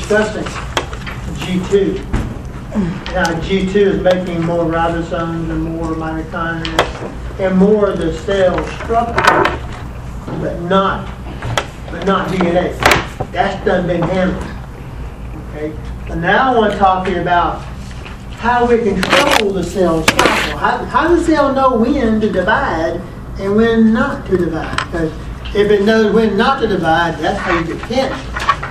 discussing G2. Now G2 is making more ribosomes and more mitochondria and more of the cell structure, but not DNA. That's been handled. Okay. And now I want to talk to you about how we control the cell cycle. How does the cell know when to divide and when not to divide? Because if it knows when not to divide, that's how you get cancer.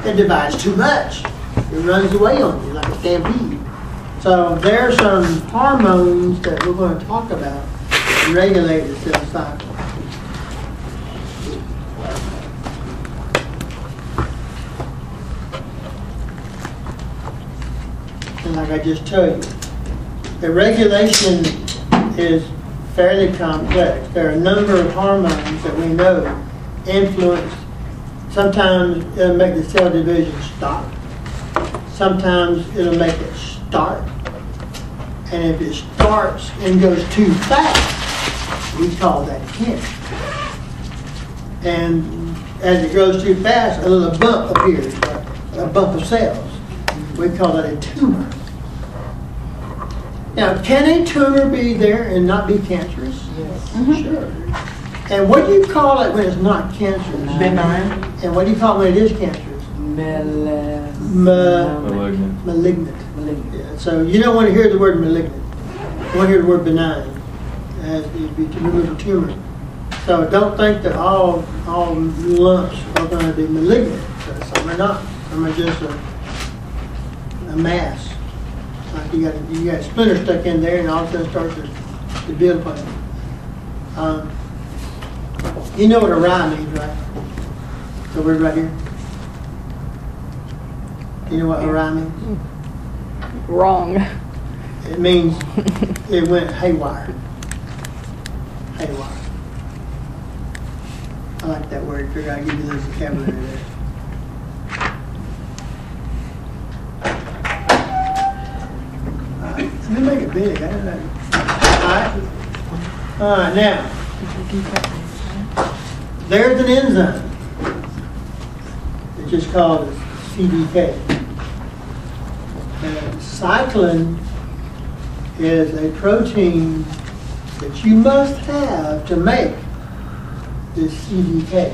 It divides too much. It runs away on you like a stampede. So there are some hormones that we're going to talk about that regulate the cell cycle. And like I just told you, the regulation is fairly complex. There are a number of hormones that we know influence. Sometimes it'll make the cell division stop. Sometimes it'll make it start. And if it starts and goes too fast, we call that cancer. And as it goes too fast, a little bump appears, a bump of cells. We call that a tumor. Now, can a tumor be there and not be cancerous? Yes. Mm-hmm. Sure. And what do you call it when it's not cancerous? Benign. And what do you call it when it is cancerous? Malignant. Malignant. Yeah. So you don't want to hear the word malignant. You want to hear the word benign, as it be to remove a tumor. So don't think that all lumps are going to be malignant. Some are not. Some are just a mass. Like you got a splinter stuck in there, and all of a sudden starts to build upon it. You know what awry means, right? The word right here. You know what awry means? Wrong. It means it went haywire. Haywire. I like that word. Figure I'd give you the vocabulary there. Let me make it big. I don't know. All right, now, there's an enzyme. It's just called CDK. And cyclin is a protein that you must have to make this CDK.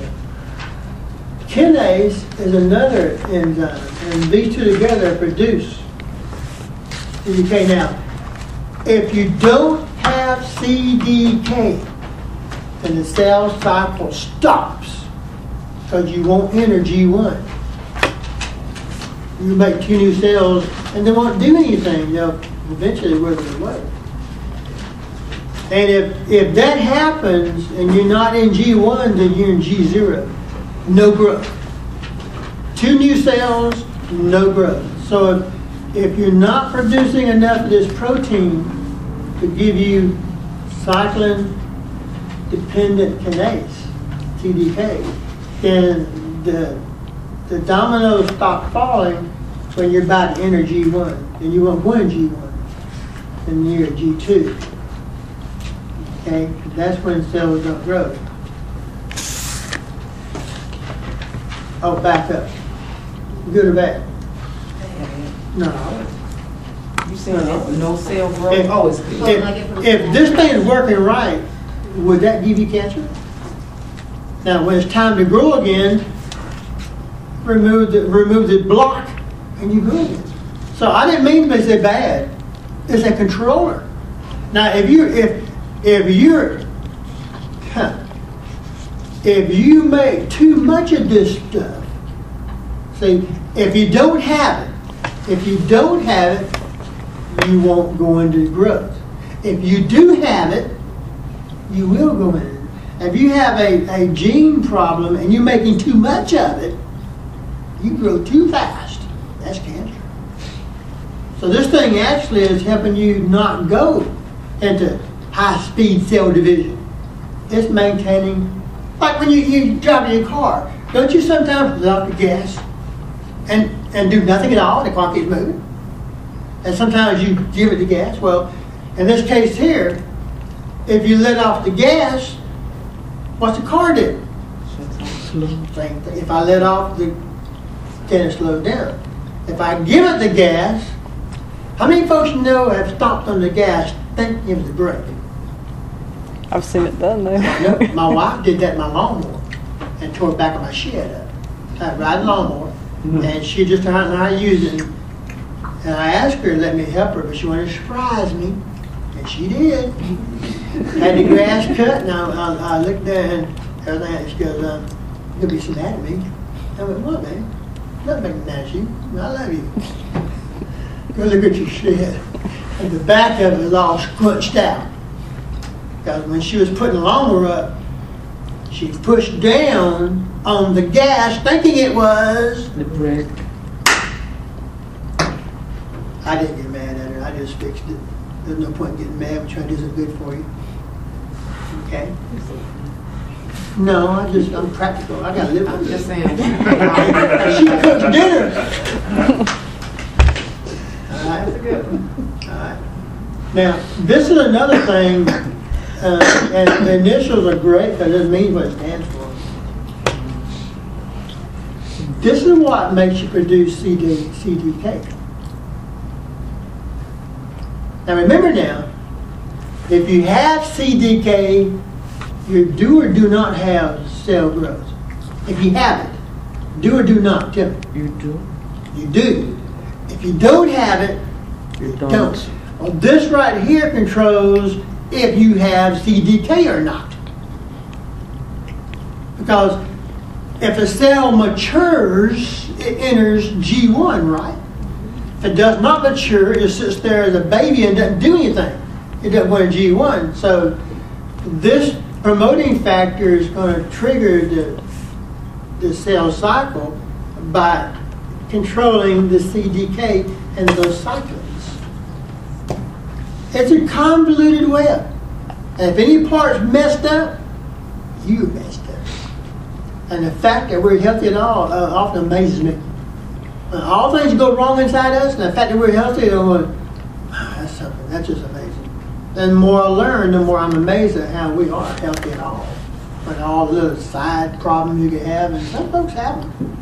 Kinase is another enzyme, and these two together produce CDK. Now, if you don't have CDK, then the cell cycle stops because you won't enter G1. You make 2 new cells and they won't do anything. They'll eventually wither away. And if that happens and you're not in G1, then you're in G0. No growth. 2 new cells, no growth. So if you're not producing enough of this protein to give you cyclin-dependent kinase, CDK, then the dominoes stop falling when you're about to enter G1. And you won't go in G1, and you're at G2. Okay? That's when cells don't grow. Oh, back up. Good or bad? No. You saying no cell growth? If this thing is working right, would that give you cancer? Now, when it's time to grow again, remove the block, and you grow again. So I didn't mean to say bad. It's a controller. Now, if you make too much of this stuff, see, if you don't have it, you won't go into growth. If you do have it, you will go in. If you have a gene problem and you're making too much of it, you grow too fast. That's cancer. So this thing actually is helping you not go into high-speed cell division. It's maintaining, like when you drive your car, don't you sometimes let off the gas and do nothing at all, the car keeps moving? And sometimes you give it the gas. Well, in this case here, if you let off the gas, what's the car do? Same thing. If I let off, then it slows down. If I give it the gas, how many folks you know have stomped on the gas thinking it was a brake? I've seen it done though. No, my wife did that in my lawnmower and tore the back of my shed up. I ride a lawnmower, and she just didn't know how to use it. And I asked her to let me help her, but she wanted to surprise me, and she did. Had the grass cut, and I looked there and everything, and she goes, you'll be so mad at me. I went, what, man? I'm not making mad at you. I love you. Go look at your shed. And the back of it was all squished out. Because when she was putting the lawnmower up, she pushed down on the gas, thinking it was The brake. I didn't get mad at her. I just fixed it. There's no point in getting mad when trying to do something good for you. Okay? No, I'm practical. I got to live I'm with just this. saying. She cooks dinner. All right. That's a good one. All right. Now, this is another thing, and the initials are great because it means what it stands for. This is what makes you produce CDK. Now remember now, if you have CDK, you do or do not have cell growth. If you have it, do or do not, Tim? You do? You do. If you don't have it, You don't. Well, this right here controls if you have CDK or not. Because if a cell matures, it enters G1, right? If it does not mature, it sits there as a baby and doesn't do anything. It doesn't go to G1. So this promoting factor is going to trigger the cell cycle by controlling the CDK and those cyclins. It's a convoluted web. And if any part's messed up, you messed up. And the fact that we're healthy at all often amazes me. All things go wrong inside us, and the fact that we're healthy, that's something. That's just amazing. And the more I learn, the more I'm amazed at how we are healthy at all. But all the little side problems you can have, and some folks have them.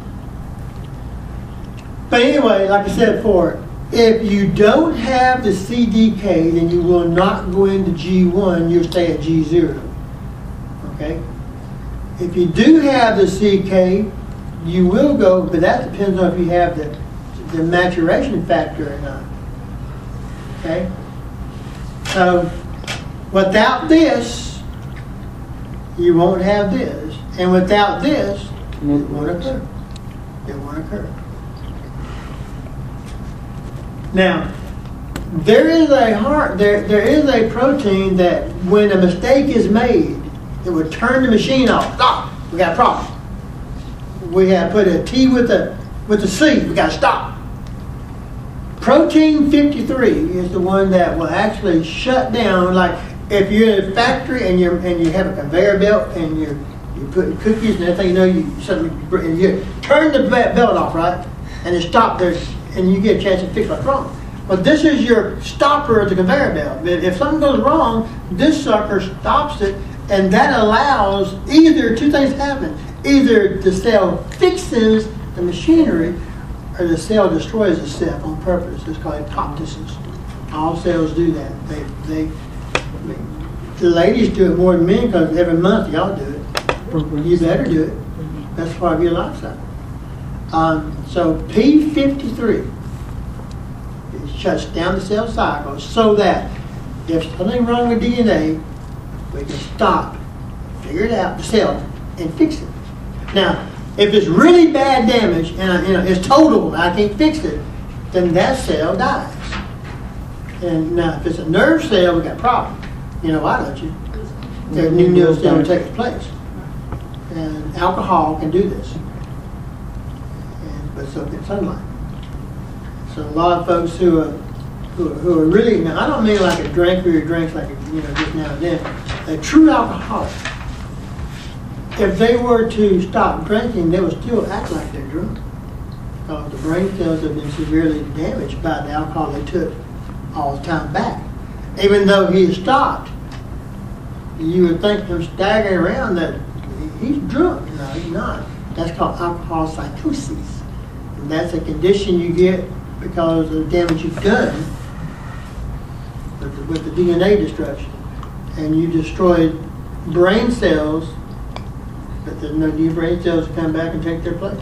But anyway, like I said before, if you don't have the CDK, then you will not go into G1, you'll stay at G0. Okay? If you do have the CK, you will go, but that depends on if you have the maturation factor or not. Okay? So, without this, you won't have this. And without this, it won't occur. It won't occur. Now, there is a protein that when a mistake is made, it would turn the machine off. Stop. We got a problem. We have put a T with a C. We got to stop. Protein 53 is the one that will actually shut down. Like if you're in a factory and you have a conveyor belt and you're putting cookies and everything, you turn the belt off, right? And it stops there, and you get a chance to fix what's wrong. But this is your stopper of the conveyor belt. If something goes wrong, this sucker stops it, and that allows either two things happen. Either the cell fixes the machinery or the cell destroys itself on purpose. It's called apoptosis. All cells do that. The ladies do it more than men because every month y'all do it. You better do it. That's part of your lifestyle. So P53 it shuts down the cell cycle so that if something wrong with DNA, we can stop, figure it out, the cell, and fix it. Now, if it's really bad damage and it's total, I can't fix it, then that cell dies. And now, if it's a nerve cell, we got a problem. You know why, don't you? There's new nerve cell takes place, and alcohol can do this, but so can sunlight. So a lot of folks who are really, now I don't mean like a drinker who drinks like just now and then, a true alcoholic. If they were to stop drinking, they would still act like they're drunk. Because the brain cells have been severely damaged by the alcohol they took all the time back. Even though he stopped, you would think him staggering around that he's drunk. No, he's not. That's called alcohol psychosis. And And that's a condition you get because of the damage you've done with the DNA destruction. And you destroyed brain cells, but there's no new brain cells to come back and take their place.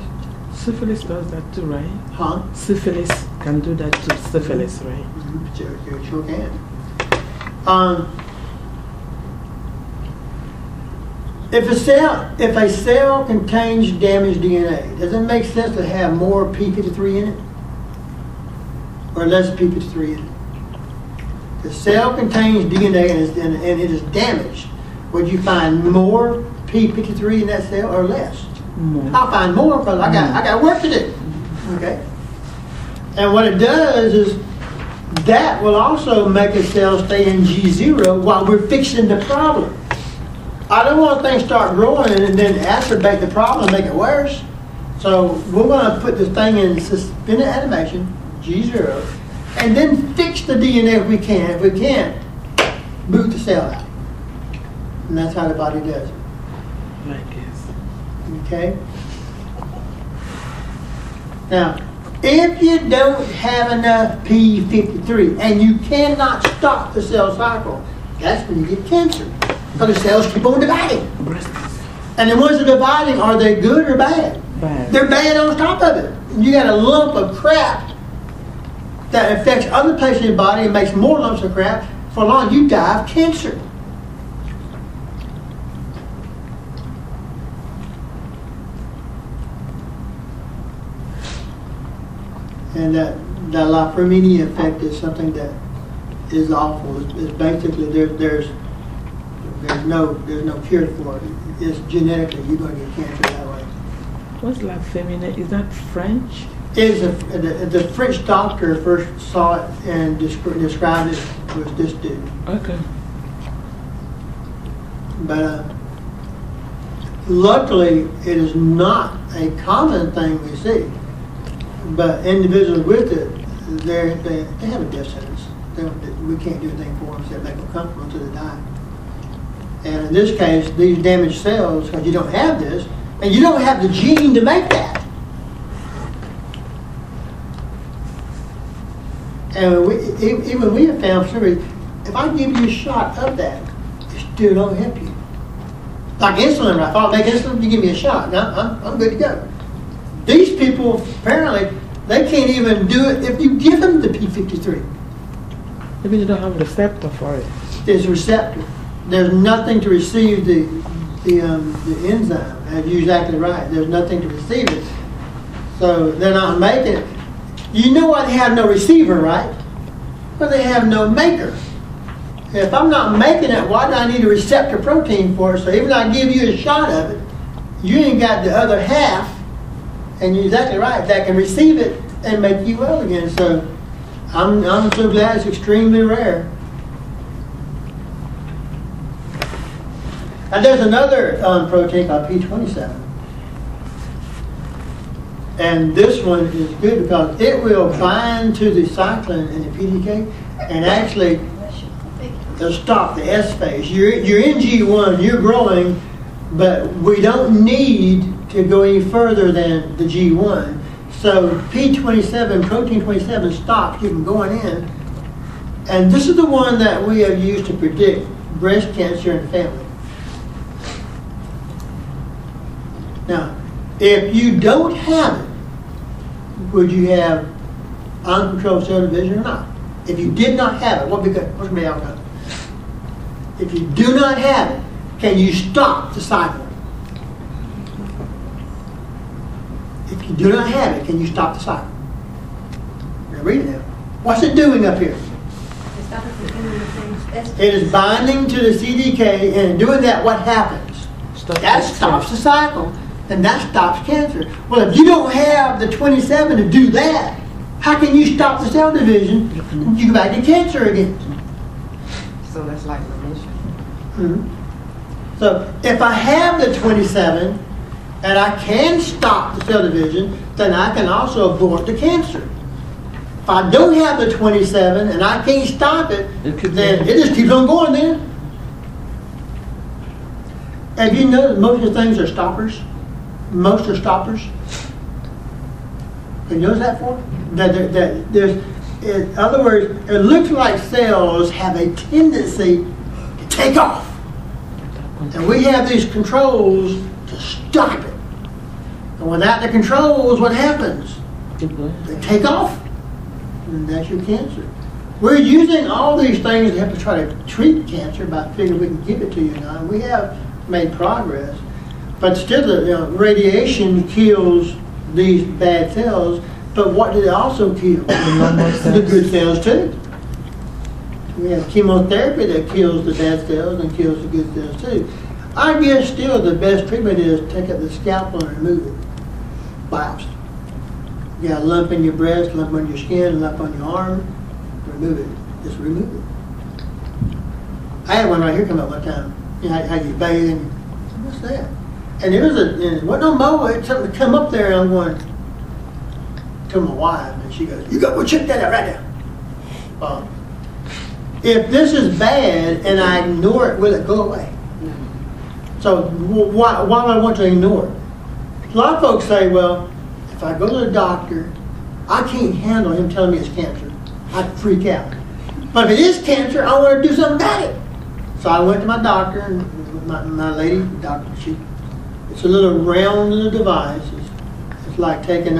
Syphilis does that too, right? Huh? Syphilis can do that too. Syphilis, right? Mm-hmm. Sure can. If a cell contains damaged DNA, does it make sense to have more p53 in it or less p53 in it? The cell contains DNA and it is damaged. Would you find more p53 in that cell or less? More. I'll find more because I got work to do. Okay. And what it does is that will also make a cell stay in G0 while we're fixing the problem. I don't want things to start growing and then exacerbate the problem and make it worse. So we're going to put this thing in suspended animation, G0, and then fix the DNA if we can. If we can't, boot the cell out. And that's how the body does it. Like this. Okay? Now, if you don't have enough p53 and you cannot stop the cell cycle, that's when you get cancer. Because the cells keep on dividing. And the ones that are dividing, are they good or bad? Bad. They're bad on top of it. You got a lump of crap that affects other places in your body and makes more lumps of crap. For long, you die of cancer. And that Li Fraumeni effect is something that is awful. It's basically there's no cure for it. It's genetically you're going to get cancer that way. What's Li Fraumeni? Is that French? The French doctor first saw it and described it was this dude. Okay. But luckily, it is not a common thing we see. But individuals with it, they have a death sentence. We can't do anything for them except make them comfortable until they die. And in this case, these damaged cells, because you don't have this, and you don't have the gene to make that. And even we have found, for some reason, if I give you a shot of that, it still don't help you. Like insulin, right? If I make insulin, you give me a shot. Now I'm good to go. These people, apparently, they can't even do it if you give them the p53. Maybe they don't have a receptor for it. There's a receptor. There's nothing to receive the enzyme. And you're exactly right. There's nothing to receive it. So they're not making it. You know why they have no receiver, right? Well, they have no maker. If I'm not making it, why do I need a receptor protein for it? So even if I give you a shot of it, you ain't got the other half, and you're exactly right, that can receive it and make you well again. So I'm so glad it's extremely rare. And there's another protein called P27. And this one is good because it will bind to the cyclin and the PDK and actually stop the Sphase. You're in G1, you're growing, but we don't need to go any further than the G1. So P27, protein 27 stops you from going in. And this is the one that we have used to predict breast cancer in family. Now, if you don't have it, would you have uncontrolled cell division or not? If you did not have it, what's going to be the outcome? If you do not have it, can you stop the cycle? If you do not have it, can you stop the cycle? Now read it now. What's it doing up here? It is binding to the CDK, and doing that, what happens? That stops the cycle. And that stops cancer. Well, if you don't have the 27 to do that, how can you stop the cell division and you go back to cancer again? So that's like remission. Mm-hmm. So if I have the 27 and I can stop the cell division, then I can also abort the cancer. If I don't have the 27 and I can't stop it, then it just keeps on going then. Have you noticed most of the things are stoppers? Most are stoppers. Can you notice that for? That there's, in other words, it looks like cells have a tendency to take off. And we have these controls to stop it. And without the controls, what happens? They take off. And that's your cancer. We're using all these things to have to try to treat cancer by figuring we can give it to you now. And we have made progress. But still, radiation kills these bad cells. But what do they also kill? The good cells too. We have chemotherapy that kills the bad cells and kills the good cells too. I guess still the best treatment is take out the scalpel and remove it. Biopsy. You got a lump in your breast, lump on your skin, lump on your arm, remove it. Just remove it. I had one right here come up one time. You know how you bathe and what's that? And there was it wasn't no mower, it something to come up there, and I'm going to my wife, and she goes, "You got to check that out right now." If this is bad and I ignore it, will it go away? So why do I want to ignore it? A lot of folks say, well, if I go to the doctor, I can't handle him telling me it's cancer. I'd freak out. But if it is cancer, I want to do something about it. So I went to my doctor, and my lady doctor, it's a little round little device. It's like taking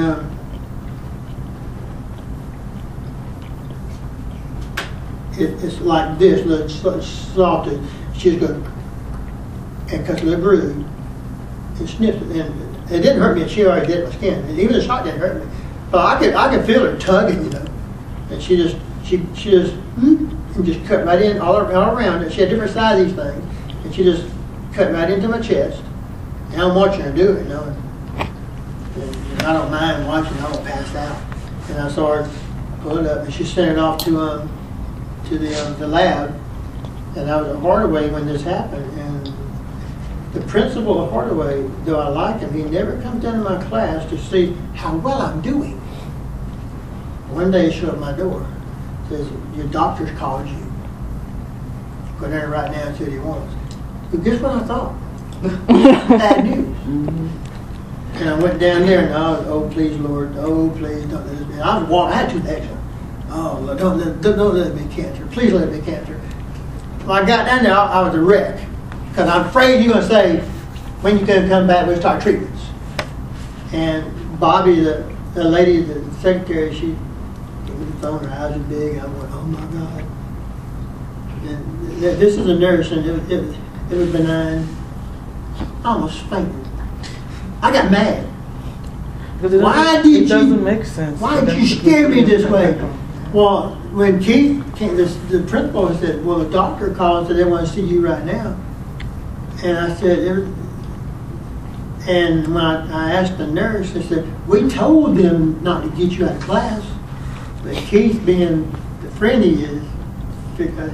it's like this, little salted. She's going and cuts a little groove and sniffed it. And it didn't hurt me, and she already did my skin. And even the shot didn't hurt me. But I could feel her tugging, And she just and just cut right in all around it. She had different sizes of these things. And she just cut right into my chest. And I'm watching her do it, And I don't mind watching, I won't pass out. And I saw her pull it up, and she sent it off to the lab. And I was at Hardaway when this happened. And the principal of Hardaway, though I like him, he never comes down to my class to see how well I'm doing. One day he showed up at my door. Says, "Your doctor's called you. Go down right now and see what he wants." Well, guess what I thought? Bad news. Mm-hmm. And I went down there, and oh please, Lord, oh please don't let it be. I had two legs. Oh Lord, don't let it be cancer. Please let it be cancer. When I got down there, I was a wreck. Because I'm afraid you're going to say, when you going to come back, we'll start treatments. And Bobby, the lady, the secretary, she gave me the phone, her eyes are big. I went, oh my God. And this is a nurse, and it was benign. I almost fainted. I got mad. Why did it doesn't make sense. Why did you scare me this way? Well, when Keith came, the principal said, well, the doctor called and said they want to see you right now. And I said, and when I asked the nurse, I said, we told them not to get you out of class. But Keith, being the friend he is, because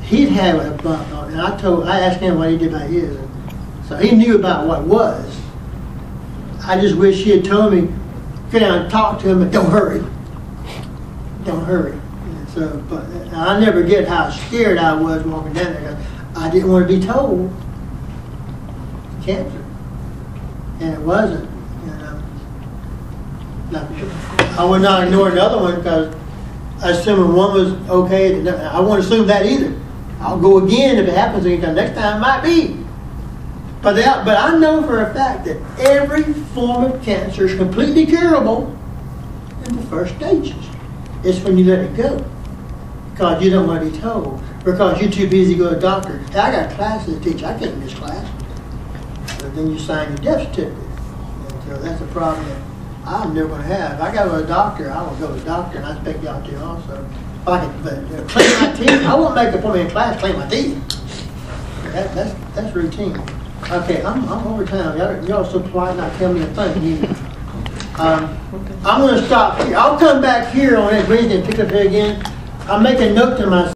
he'd have a bump on it. And I asked him what he did about his. So he knew about what it was. I just wish he had told me, get down and talk to him, but don't hurry. Don't hurry. And so, but I never get how scared I was walking down there. I didn't want to be told cancer, and it wasn't. I would not ignore another one because I assumed one was okay. I won't assume that either. I'll go again if it happens again. Next time it might be. But I know for a fact that every form of cancer is completely curable in the first stages. It's when you let it go. Because you don't want to be told. Because you're too busy to go to the doctor. Hey, I got classes to teach. I can't miss class. But then you sign your death certificate. And so that's a problem that I'm never going to have. If I got to go to the doctor, I will go to the doctor, and I expect y'all to also. If I can clean my teeth, I won't make a appointment in class clean my teeth. That's routine. Okay, I'm over time. Y'all so polite not tell me a thing. I'm going to stop here. I'll come back here on that Wednesday and pick up here again. I'm making a note to myself.